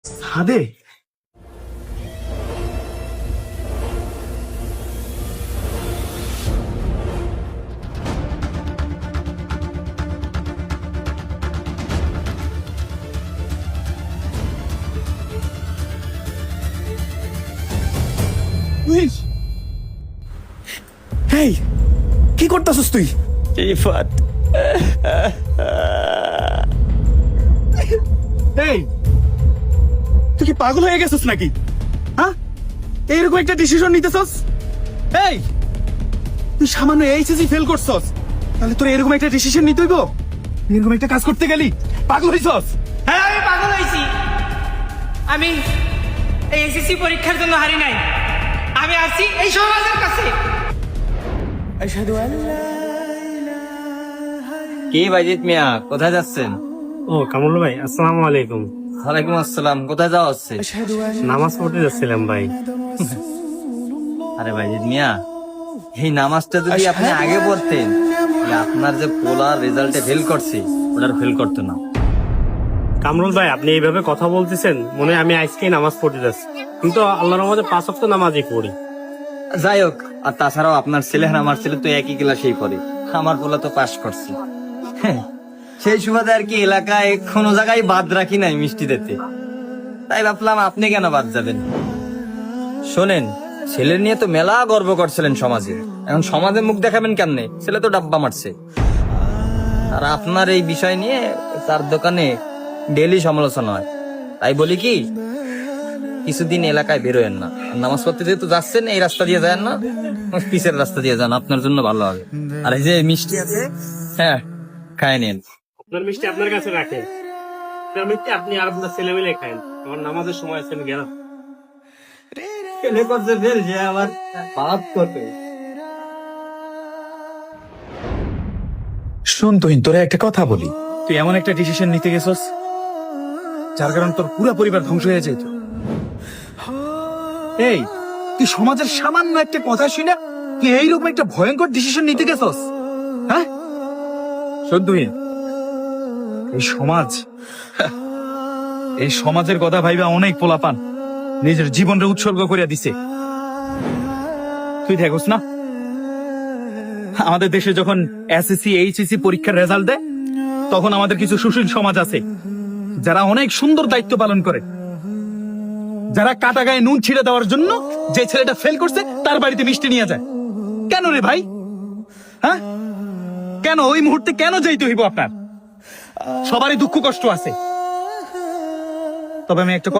ছাদে? হেই, কি করতেছস তুই? রিফাত, এই তুই কি পাগল হয়ে গেছিস নাকি? হ্যাঁ, এইরকম একটা ডিসিশন নিতেছস? এই তুই সামান্য এইচএসসি ফেল করছস, তাহলে তোর এরকম একটা ডিসিশন নিতে হইব? এরকম একটা কাজ করতে গেলি পাগল হইছস? হ্যাঁ, আমি পাগল হয়েছি। আমি এই এসএসসি পরীক্ষার জন্য হারি নাই, আমি আসছি এই সমাজের কাছে। কি বাইজিৎ মিয়া, কোথায় যাচ্ছেন? ও কামরুল ভাই, আসসালামু আলাইকুম। ওয়ালাইকুম আসসালাম। কোথায় যাওয়া হচ্ছে? নামাজ পড়তে যাচ্ছিলাম ভাই। আরে বাইজিৎ মিয়া, এই নামাজটা যদি আপনি আগে পড়তেন, তাহলে আপনার যে পোলার রেজাল্টে ফেল করছে ওটার ফেল করতো না। কামরুল ভাই, আপনি এইভাবে কথা বলতেছেন, মনে হয় আমি আজকেই নামাজ পড়তে যাচ্ছি, কিন্তু আল্লাহর রহমতে 5 ওয়াক্ত নামাজই পড়ি। যাই হোক, আর তাছাড়াও আপনার ছেলে আর আমার ছেলে তো একই ক্লাসেই পড়ে, আমার পোলা তো পাশ করছে। হ্যাঁ, সেই সুবাদে আর কি এলাকায় কোনো জায়গায় বাদ রাখি নাই মিষ্টি দিতে, তাই ভাবলাম আপনি কেন বাদ যাবেন। শোনেন, ছেলে নিয়ে তো মেলা গর্ব করছিলেন সমাজে, এখন সমাজে মুখ দেখাবেন কেমনে? ছেলে তো ডাব্বা মারছে। আর আপনার এই বিষয় নিয়ে তার দোকানে ডেইলি সমালোচনা হয়, তাই বলি কি কিছুদিন এলাকায় বেরোয়েন না। আর নামাজ পড়তে যেহেতু যাচ্ছেন, এই রাস্তা দিয়ে যায় না, পিছের রাস্তা দিয়ে যান, আপনার জন্য ভালো হবে। আর এই যে মিষ্টি আছে, হ্যাঁ খায় নেন। আপনার মিষ্টি আপনার কাছে রাখেন, আপনার মিষ্টি আপনি আর আপনার ছেলে মিলে খান। আমার নামাজের সময় আছে, আমি গেলাম। ছেলে করছে ফের, যে আবার পাপ করবে। শোন তুহিন, তোরে একটা কথা বলি, তুই এমন একটা ডিসিশন নিতে গেছস যার কারণে তোর পুরো পরিবার ধ্বংস হয়ে যেত। এই তুই সমাজের সামান্য একটা কথা শুনে তুই এইরকম একটা ভয়ঙ্কর ডিসিশন নিতে গেছস? হ্যাঁ শোন তুহিন, এই সমাজ, এই সমাজের কথা ভাইবা অনেক পোলাপান নিজের জীবনকে উৎসর্গ করে দিছে। তুই দেখোস না, আমাদের দেশে যখন এসএসসি এইচএসসি পরীক্ষার রেজাল্ট দেয়, তখন আমাদের কিছু সুশীল সমাজ আছে যারা অনেক সুন্দর দায়িত্ব পালন করে, যারা কাটা গায়ে নুন ছিঁড়ে দেওয়ার জন্য যে ছেলেটা ফেল করছে তার বাড়িতে মিষ্টি নিয়ে যায়। কেন রে ভাই? হ্যাঁ, কেন ওই মুহূর্তে কেন যাইতে হইব আপনার? সবারই দুঃখ কষ্ট আছে, তবে আমি একটা